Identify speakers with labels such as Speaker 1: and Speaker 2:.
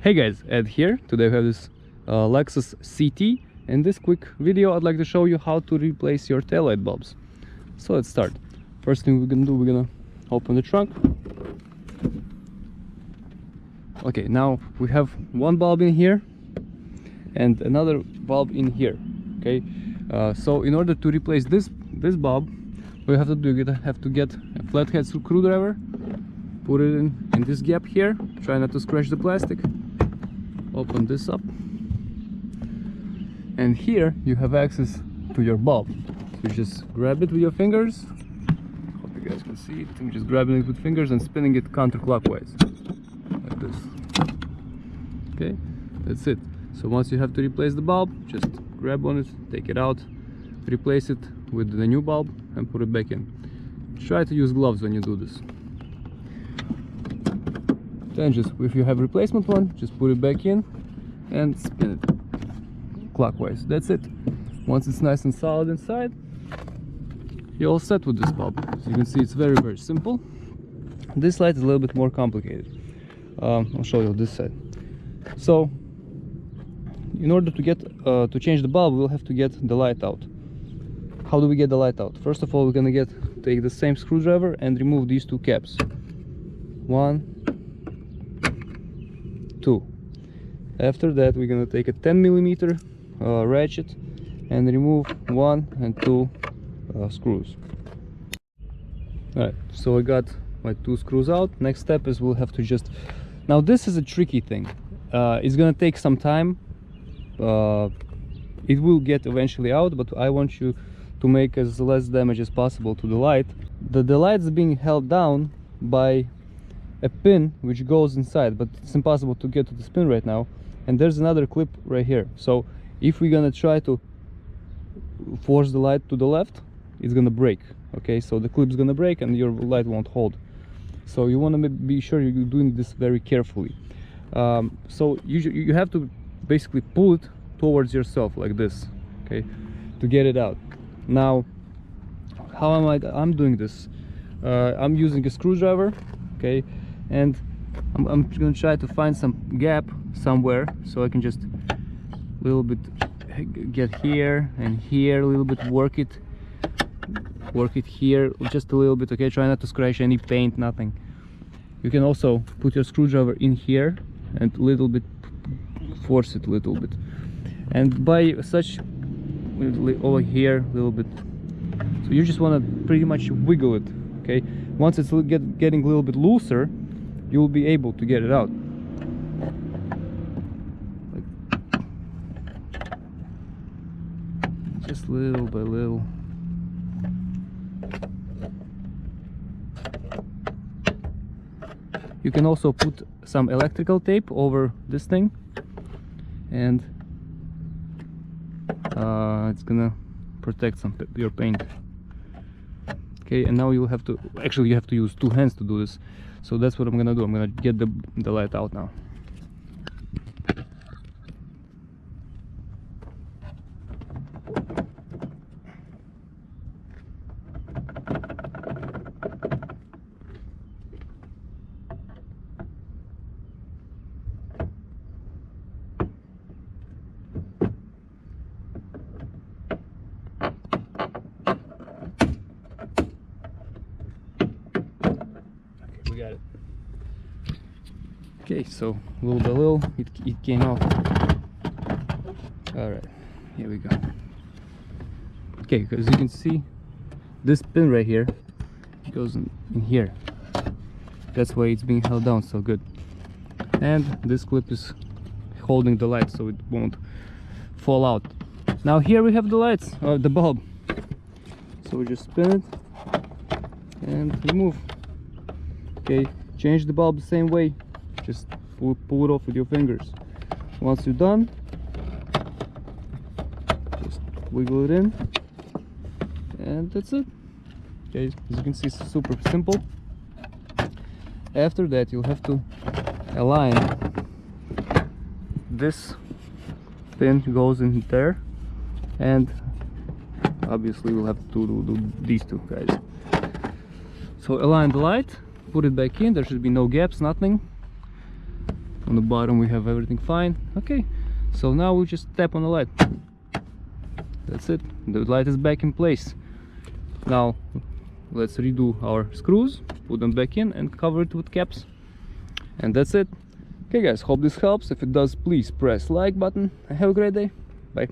Speaker 1: Hey guys, Ed here. Today we have this Lexus CT. In this quick video I'd like to show you how to replace your taillight bulbs. So let's start. First thing we're gonna do, we're gonna open the trunk. Okay, now we have one bulb in here and another bulb in here. Okay, so in order to replace this bulb, we have to get a flathead screwdriver, put it in this gap here, try not to scratch the plastic, open this up, and here you have access to your bulb. So you just grab it with your fingers. Hope you guys can see it. I'm just grabbing it with fingers and spinning it counterclockwise like this. Okay, that's it. So once you have to replace the bulb, just grab on it, take it out, replace it with the new bulb and put it back in. Try to use gloves when you do this. Then just, if you have replacement one, just put it back in and spin it clockwise. That's it. Once it's nice and solid inside, you're all set with this bulb. So you can see it's very simple. This light is a little bit more complicated. I'll show you this side. So in order to get to change the bulb, we'll have to get the light out. How do we get the light out? First of all, we're gonna take the same screwdriver and remove these two caps. 1, 2. After that, we're gonna take a 10mm ratchet and remove 1 and 2 screws. Alright, so I got my 2 screws out. Next step is we'll have to just... Now this is a tricky thing. It's gonna take some time. It will get eventually out, but I want you to make as less damage as possible to the light. The light's being held down by a pin which goes inside, but it's impossible to get to the pin right now, and there's another clip right here. So if we're gonna try to force the light to the left, it's gonna break. Okay, so the clip's gonna break and your light won't hold. So you want to be sure you're doing this very carefully. So you have to basically pull it towards yourself like this, okay, to get it out. Now how I'm doing this, I'm using a screwdriver, okay, and I'm gonna try to find some gap somewhere so I can just a little bit get here and here, a little bit work it here just a little bit. Okay, try not to scratch any paint, nothing. You can also put your screwdriver in here and a little bit force it a little bit, and by such over here a little bit. So you just want to pretty much wiggle it. Okay, once it's getting a little bit looser, you'll be able to get it out. Just little by little. You can also put some electrical tape over this thing, and it's gonna protect your paint. Okay, and now you have to use 2 hands to do this. So that's what I'm gonna do. I'm gonna get the light out now. Got it. Okay, so little by little it came out. All right, here we go. Okay, because you can see this pin right here goes in here. That's why it's being held down so good, and this clip is holding the light so it won't fall out. Now here we have the lights, the bulb. So we just spin it and remove. Okay, change the bulb the same way. Just pull it off with your fingers. Once you're done, just wiggle it in, and that's it. Okay, as you can see, it's super simple. After that, you'll have to align. This pin goes in there, and obviously we'll have to do these two guys. So align the light, put it back in. There should be no gaps, nothing. On the bottom we have everything fine. Okay, so now we just tap on the light. That's it, the light is back in place. Now let's redo our screws, put them back in and cover it with caps, and that's it. Okay guys, hope this helps. If it does, please press like button and have a great day. Bye.